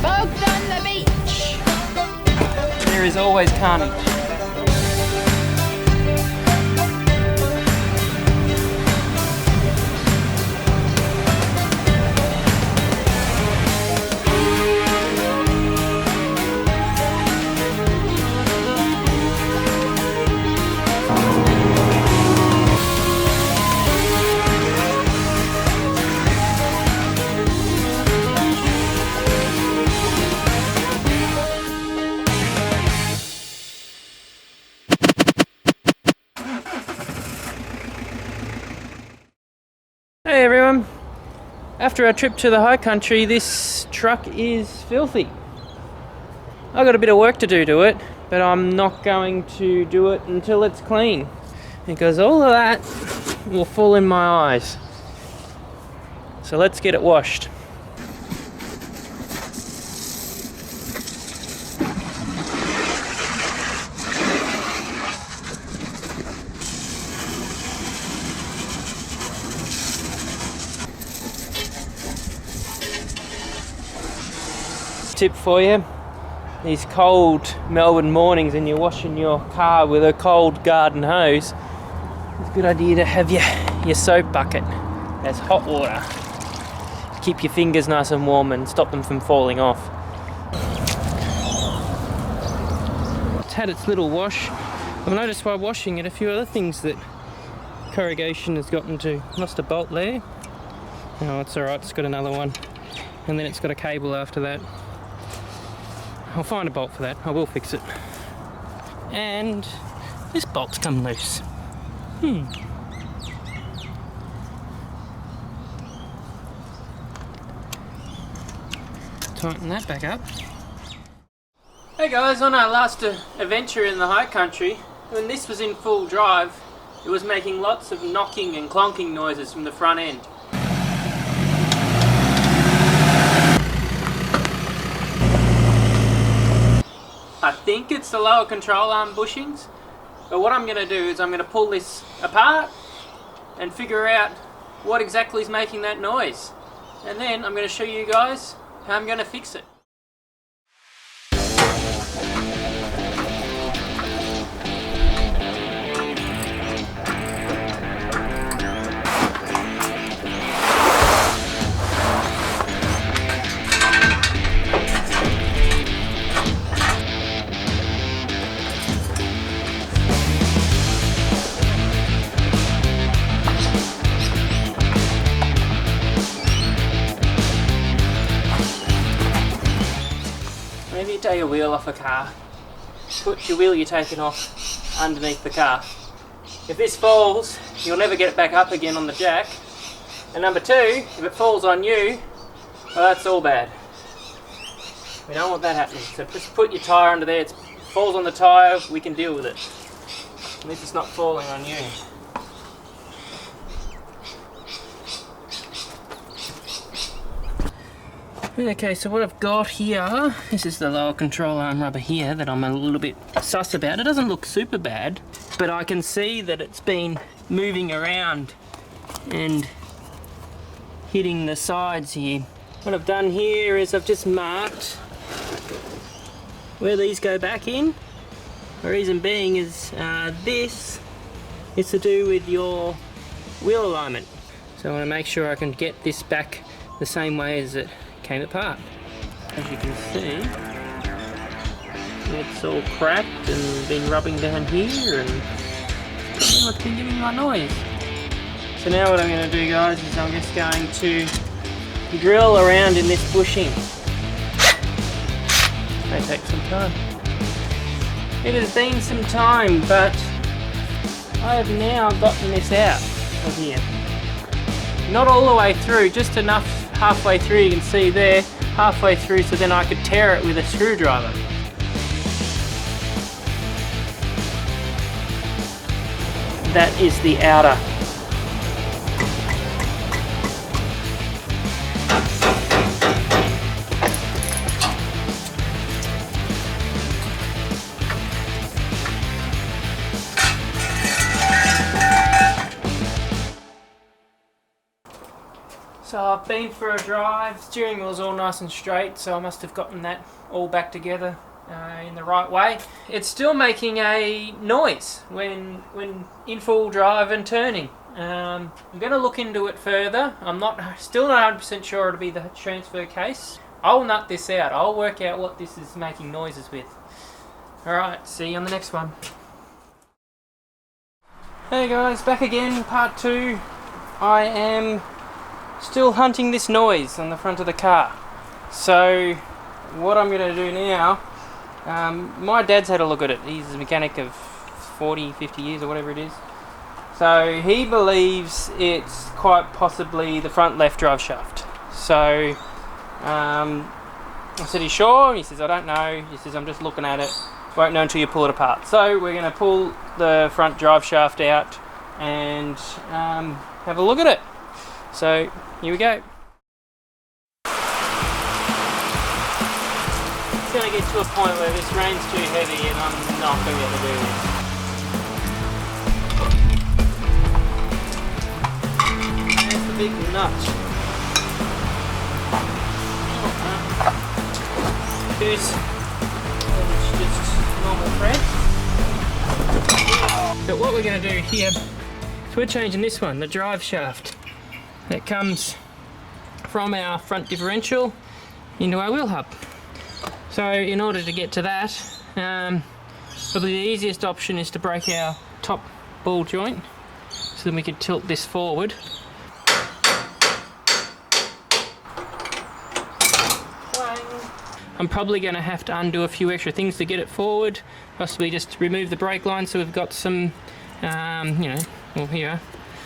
Bogs on the beach. There is always carnage. Hey everyone, after our trip to the high country, this truck is filthy. I've got a bit of work to do to it, but I'm not going to do it until it's clean, because all of that will fall in my eyes. So let's get it washed. Tip for you, these cold Melbourne mornings and you're washing your car with a cold garden hose, it's a good idea to have your soap bucket as hot water. Keep your fingers nice and warm and stop them from falling off. It's had its little wash. I've noticed while washing it a few other things that corrugation has gotten to. Lost a bolt there. Oh, it's alright, it's got another one. And then it's got a cable after that. I'll find a bolt for that, I will fix it. And this bolt's come loose. Tighten that back up. Hey guys, on our last adventure in the high country, when this was in full drive, it was making lots of knocking and clonking noises from the front end. I think it's the lower control arm bushings, but what I'm going to do is I'm going to pull this apart and figure out what exactly is making that noise, and then I'm going to show you guys how I'm going to fix it. Whenever you take a wheel off a car, put your wheel you're taking off underneath the car. If this falls, you'll never get it back up again on the jack. And number two, if it falls on you, well, that's all bad. We don't want that happening. So just put your tyre under there. It falls on the tyre, we can deal with it. At least it's not falling on you. Okay, so what I've got here, this is the lower control arm rubber here that I'm a little bit sus about. It doesn't look super bad, but I can see that it's been moving around and hitting the sides here. What I've done here is I've just marked where these go back in. The reason being is this is to do with your wheel alignment. So I want to make sure I can get this back the same way as it came apart. As you can see, it's all cracked and been rubbing down here, and that's what's been giving my noise. So now what I'm going to do, guys, is I'm just going to drill around in this bushing. May take some time. It has been some time, but I have now gotten this out of here. Not all the way through, just enough halfway through, you can see there, halfway through, so then I could tear it with a screwdriver. That is the outer. So I've been for a drive, steering wheel's all nice and straight, so I must have gotten that all back together in the right way. It's still making a noise when in full drive and turning. I'm going to look into it further. I'm still not 100% sure it'll be the transfer case. I'll nut this out. I'll work out what this is making noises with. Alright, see you on the next one. Hey guys, back again, part 2. I am still hunting this noise on the front of the car. So what I'm going to do now, my dad's had a look at it. He's a mechanic of 40, 50 years or whatever it is. So he believes it's quite possibly the front left drive shaft. So I said, "You sure?" He says, "I don't know." He says, "I'm just looking at it. Won't know until you pull it apart." So we're going to pull the front drive shaft out and have a look at it. So here we go. It's going to get to a point where this rain's too heavy and I'm not going to be able to do this. There's the big nut. Here's just normal thread. But what we're going to do here is we're changing this one, the drive shaft. That comes from our front differential into our wheel hub. So in order to get to that, probably the easiest option is to break our top ball joint so then we can tilt this forward. I'm probably going to have to undo a few extra things to get it forward, possibly just remove the brake line so we've got some, well here,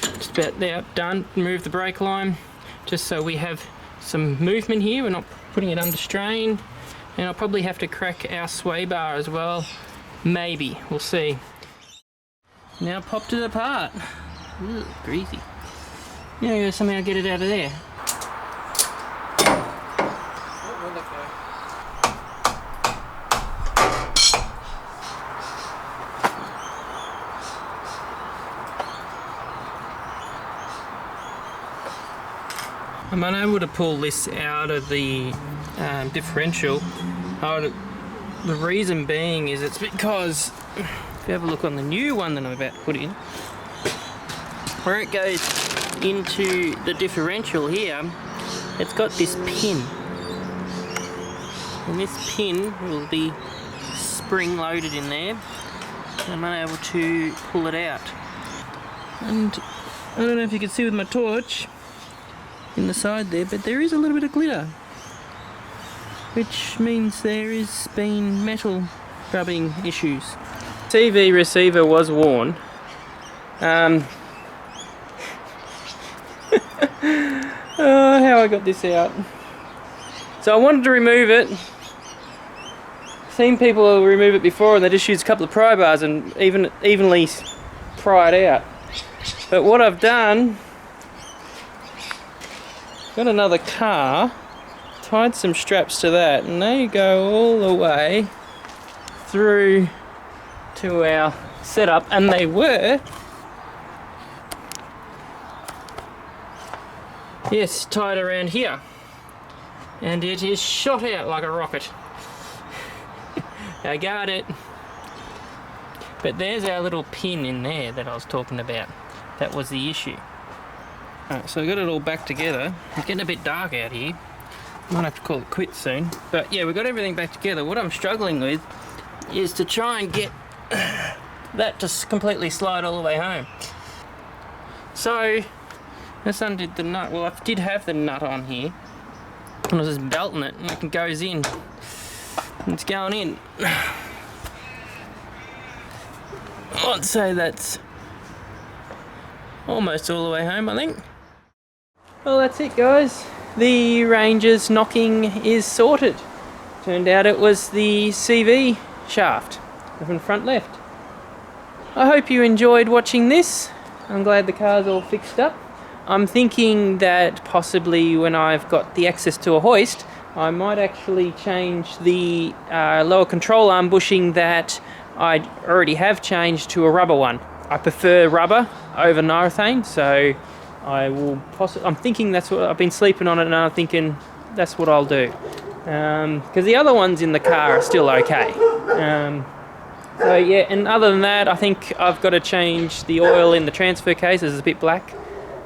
just about there, done. Remove the brake line, just so we have some movement here, we're not putting it under strain. And I'll probably have to crack our sway bar as well, maybe, we'll see. Now popped it apart. Ugh, greasy. Yeah, somehow get it out of there. Where'd that go? I'm unable to pull this out of the differential. The reason being is it's because, if you have a look on the new one that I'm about to put in, where it goes into the differential here, it's got this pin. And this pin will be spring loaded in there. I'm unable to pull it out. And I don't know if you can see with my torch in the side there, but there is a little bit of glitter, which means there has been metal rubbing issues. TV receiver was worn. Oh, how I got this out. So I wanted to remove it. Seen people remove it before and they just use a couple of pry bars and evenly pry it out. But what I've done, got another car, tied some straps to that, and they go all the way through to our setup, and they were, yes, tied around here, and it is shot out like a rocket. I got it. But there's our little pin in there that I was talking about. That was the issue. Alright, so we got it all back together. It's getting a bit dark out here. Might have to call it quits soon. But yeah, we've got everything back together. What I'm struggling with is to try and get that to completely slide all the way home. So, let's undo the nut. Well, I did have the nut on here. And I was just belting it and it goes in. It's going in. I'd say that's almost all the way home, I think. Well, that's it, guys. The Ranger's knocking is sorted. Turned out it was the CV shaft from front left. I hope you enjoyed watching this. I'm glad the car's all fixed up. I'm thinking that possibly when I've got the access to a hoist, I might actually change the lower control arm bushing that I already have changed to a rubber one. I prefer rubber over urethane, so I will I'm thinking that's what I've been sleeping on it, and I'm thinking that's what I'll do. Because the other ones in the car are still okay. So yeah, and other than that, I think I've got to change the oil in the transfer case. It's a bit black,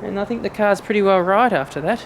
and I think the car's pretty well right after that.